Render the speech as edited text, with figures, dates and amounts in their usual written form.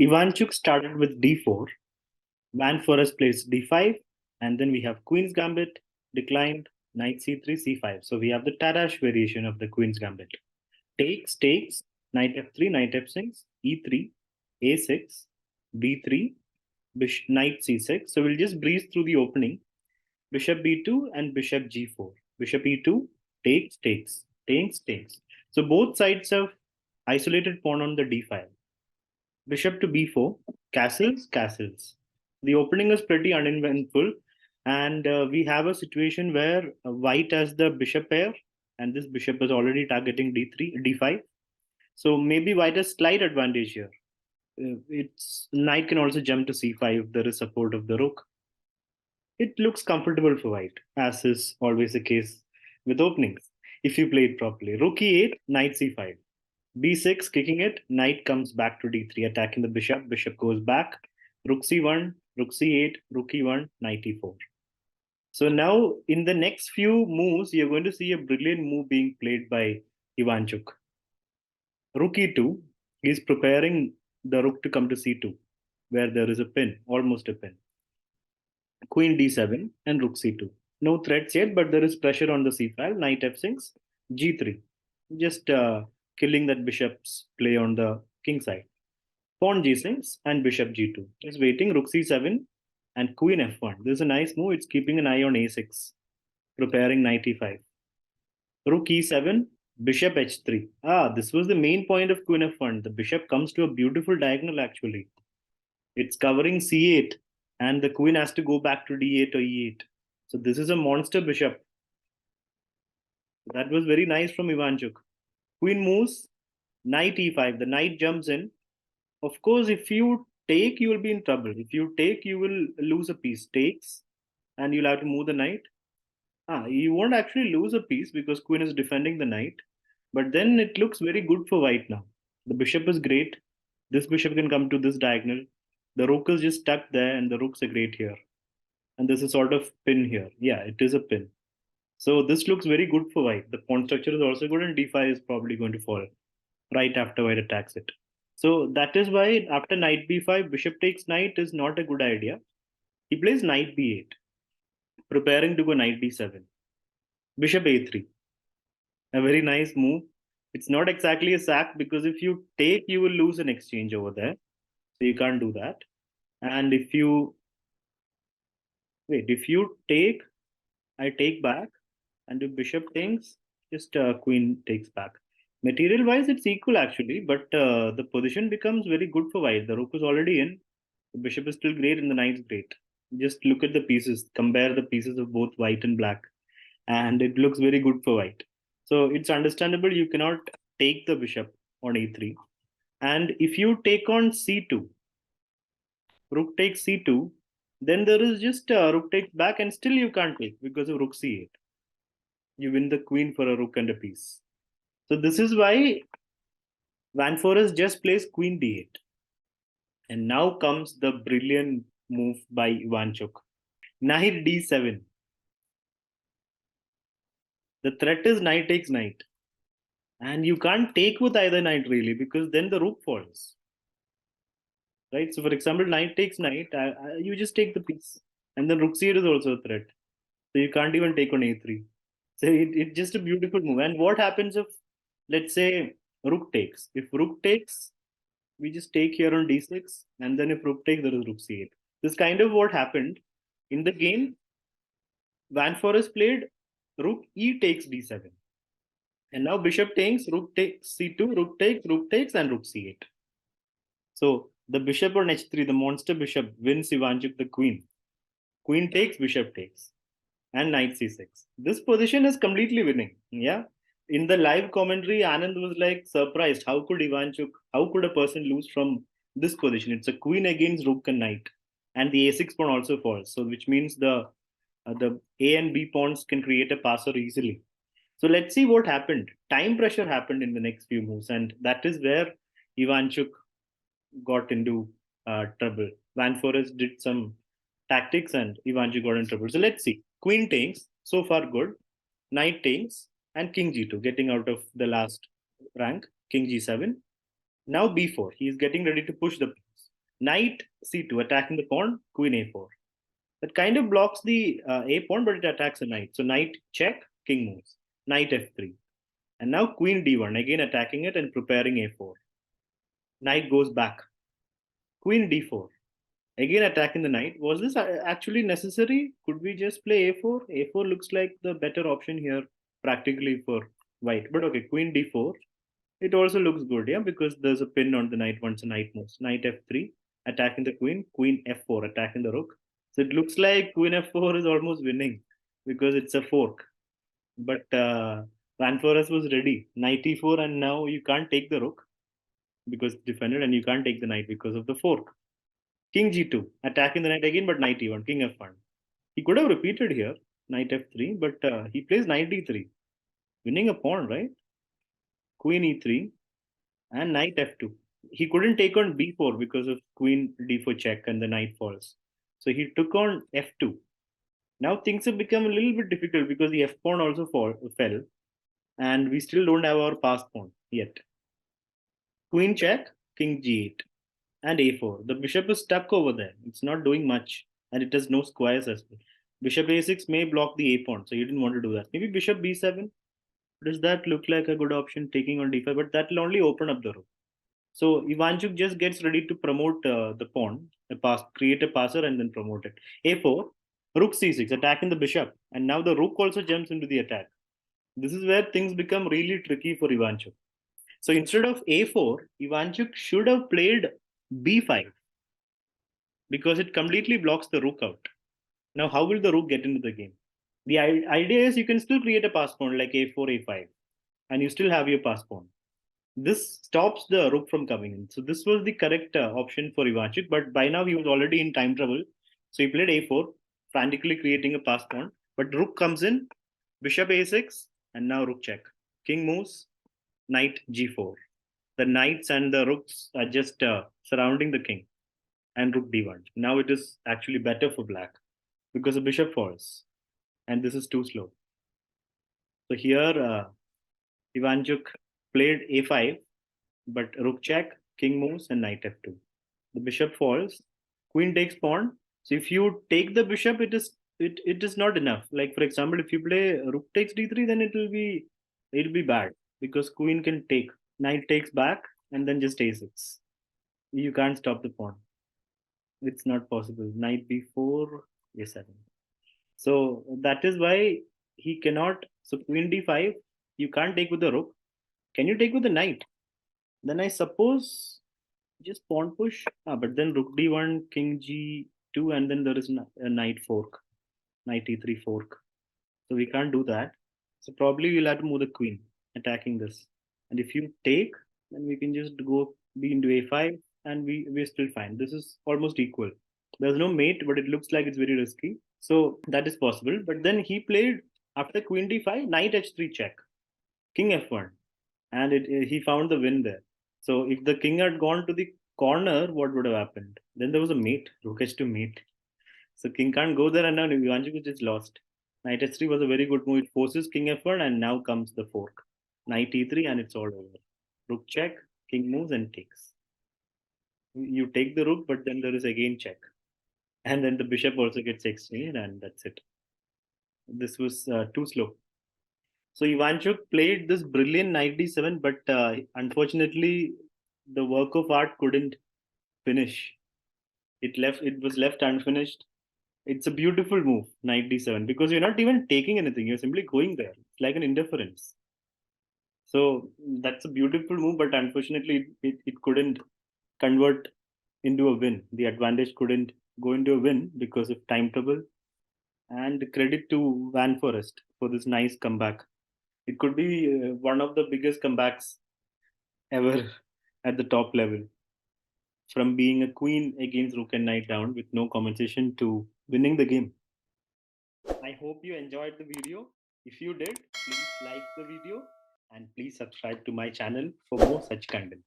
Ivanchuk started with d4. Van Forest plays d5, and then we have Queen's Gambit, declined, knight c3, c5. So we have the Tarash variation of the Queen's Gambit. Takes, knight f3, knight f6, e3, a6, b3, knight c6. So we'll just breeze through the opening. Bishop b2 and bishop g4. Bishop e2, takes. So both sides have isolated pawn on the d file. Bishop to b4, castles. The opening is pretty uneventful, and we have a situation where white has the bishop pair, and this bishop is already targeting d3, d5. So maybe white has slight advantage here. Its knight can also jump to c5 if there is support of the rook. It looks comfortable for white, as is always the case with openings, if you play it properly. Rook e8, knight c5. b6, kicking it, knight comes back to d3, attacking the bishop. Bishop goes back. Rook c1, rook c8, rook e1, knight e4. So now, in the next few moves, you're going to see a brilliant move being played by Ivanchuk. Rook e2, he's preparing the rook to come to c2, where there is a pin, almost a pin. Queen d7 and rook c2. No threats yet, but there is pressure on the c file. Knight f6, g3. Just killing that bishop's play on the king side. Pawn g6 and bishop g2. Is waiting. Rook c7 and queen f1. This is a nice move. It's keeping an eye on a6. Preparing knight e5. Rook e7, bishop h3. This was the main point of queen f1. The bishop comes to a beautiful diagonal actually. It's covering c8 and the queen has to go back to d8 or e8. So this is a monster bishop. That was very nice from Ivanchuk. Queen moves, knight e5. The knight jumps in. Of course, if you take, you will be in trouble. If you take, you will lose a piece. Takes, and you'll have to move the knight. You won't actually lose a piece because queen is defending the knight. But then it looks very good for white now. The bishop is great. This bishop can come to this diagonal. The rook is just stuck there, and the rooks are great here. And there's a sort of pin here. Yeah, it is a pin. So this looks very good for white. The pawn structure is also good, and d5 is probably going to fall right after white attacks it. So that is why after knight b5, bishop takes knight is not a good idea. He plays knight b8, preparing to go knight d7. Bishop a3, a very nice move. It's not exactly a sack because if you take, you will lose an exchange over there. So you can't do that. And if you take, I take back, and if bishop takes, just queen takes back. Material wise, it's equal actually, but the position becomes very good for white. The rook is already in, the bishop is still great, and the knight's great. Just look at the pieces, compare the pieces of both white and black, and it looks very good for white. So it's understandable you cannot take the bishop on a3. And if you take on c2, rook takes c2, then there is just rook takes back, and still you can't take because of rook c8. You win the queen for a rook and a piece. So this is why Van Forest just plays queen d8. And now comes the brilliant move by Ivanchuk. Knight d7. The threat is knight takes knight. And you can't take with either knight really because then the rook falls. Right? So for example, knight takes knight, you just take the piece. And then rook c8 is also a threat. So you can't even take on a3. So it's just a beautiful move. And what happens if, let's say, rook takes? If rook takes, we just take here on d6. And then if rook takes, there is rook c8. This kind of what happened in the game. Van Forest played rook e takes d7. And now bishop takes, rook takes c2, rook takes, and rook c8. So the bishop on h3, the monster bishop, wins Ivanchuk the queen. Queen takes, bishop takes, and knight c6. This position is completely winning. Yeah. In the live commentary, Anand was like surprised. How could a person lose from this position? It's a queen against rook and knight. And the a6 pawn also falls. So which means the A and B pawns can create a passer easily. So let's see what happened. Time pressure happened in the next few moves, and that is where Ivanchuk got into trouble. Van Forest did some tactics, and Ivanchuk got in trouble. So let's see. Queen takes, so far good. Knight takes, and King G2, getting out of the last rank. King G7. Now B4. He is getting ready to push the piece. Knight c2, attacking the pawn, queen a4. That kind of blocks the a pawn, but it attacks the knight. So knight check, king moves. Knight f3. And now queen d1, again attacking it and preparing a4. Knight goes back. Queen d4. Again attacking the knight. Was this actually necessary? Could we just play a4? A4 looks like the better option here, practically for white. But okay, queen d4. It also looks good, yeah, because there's a pin on the knight once the knight moves. Knight f3, attacking the queen. Queen f4, attacking the rook. So it looks like queen f4 is almost winning because it's a fork. But Van Forest was ready. Knight e4, and now you can't take the rook because it's defended, and you can't take the knight because of the fork. King g2, attacking the knight again, but knight e1, king f1. He could have repeated here, knight f3, but he plays knight d3, winning a pawn, right? Queen e3 and knight f2. He couldn't take on b4 because of queen d4 check and the knight falls. So he took on f2. Now things have become a little bit difficult because the f pawn also fell, and we still don't have our pass pawn yet. Queen check, king g8, and a4. The bishop is stuck over there. It's not doing much, and it has no squares as well. Bishop a6 may block the a pawn, so you didn't want to do that. Maybe bishop b7. Does that look like a good option, taking on d5? But that will only open up the rook. So Ivanchuk just gets ready to promote the pawn, create a passer, and then promote it. A4, rook c6, attacking the bishop, and now the rook also jumps into the attack. This is where things become really tricky for Ivanchuk. So instead of a4, Ivanchuk should have played b5 because it completely blocks the rook out. Now, how will the rook get into the game? The idea is you can still create a pass pawn like a4, a5, and you still have your pass pawn. This stops the rook from coming in. So this was the correct option for Ivanchuk, but by now he was already in time trouble. So he played a4, frantically creating a pass pawn. But rook comes in, bishop a6, and now rook check. King moves, knight g4. The knights and the rooks are just surrounding the king, and rook d1. Now it is actually better for black because the bishop falls, and this is too slow. So here Ivanchuk played a5, but rook check, king moves, and knight f2. The bishop falls, queen takes pawn. So if you take the bishop, it is not enough. Like for example, if you play rook takes d3, then it'll be bad because queen can take. Knight takes back and then just a6. You can't stop the pawn. It's not possible. Knight b4, a7. So that is why he cannot. So queen d5, you can't take with the rook. Can you take with the knight? Then I suppose just pawn push. But then rook d1, king g2, and then there is a knight fork, knight e3 fork. So we can't do that. So probably we'll have to move the queen, attacking this. And if you take, then we can just go b into a5, and we're still fine. This is almost equal. There's no mate, but it looks like it's very risky. So that is possible. But then he played after queen d5, knight h3 check, king f1, and he found the win there. So if the king had gone to the corner, what would have happened? Then there was a mate, rook h2 mate. So king can't go there, and now Ivanchuk is lost. Knight h3 was a very good move. It forces king f1, and now comes the fork. Knight e3, and it's all over. Rook check, king moves and takes. You take the rook, but then there is again check. And then the bishop also gets exchanged, and that's it. This was too slow. So Ivanchuk played this brilliant knight d7, but unfortunately, the work of art couldn't finish. It was left unfinished. It's a beautiful move, knight d7, because you're not even taking anything. You're simply going there. It's like an interference. So that's a beautiful move, but unfortunately, it couldn't convert into a win. The advantage couldn't go into a win because of time trouble. And credit to Van Forest for this nice comeback. It could be one of the biggest comebacks ever at the top level. From being a queen against rook and knight down with no compensation to winning the game. I hope you enjoyed the video. If you did, please like the video and please subscribe to my channel for more such content.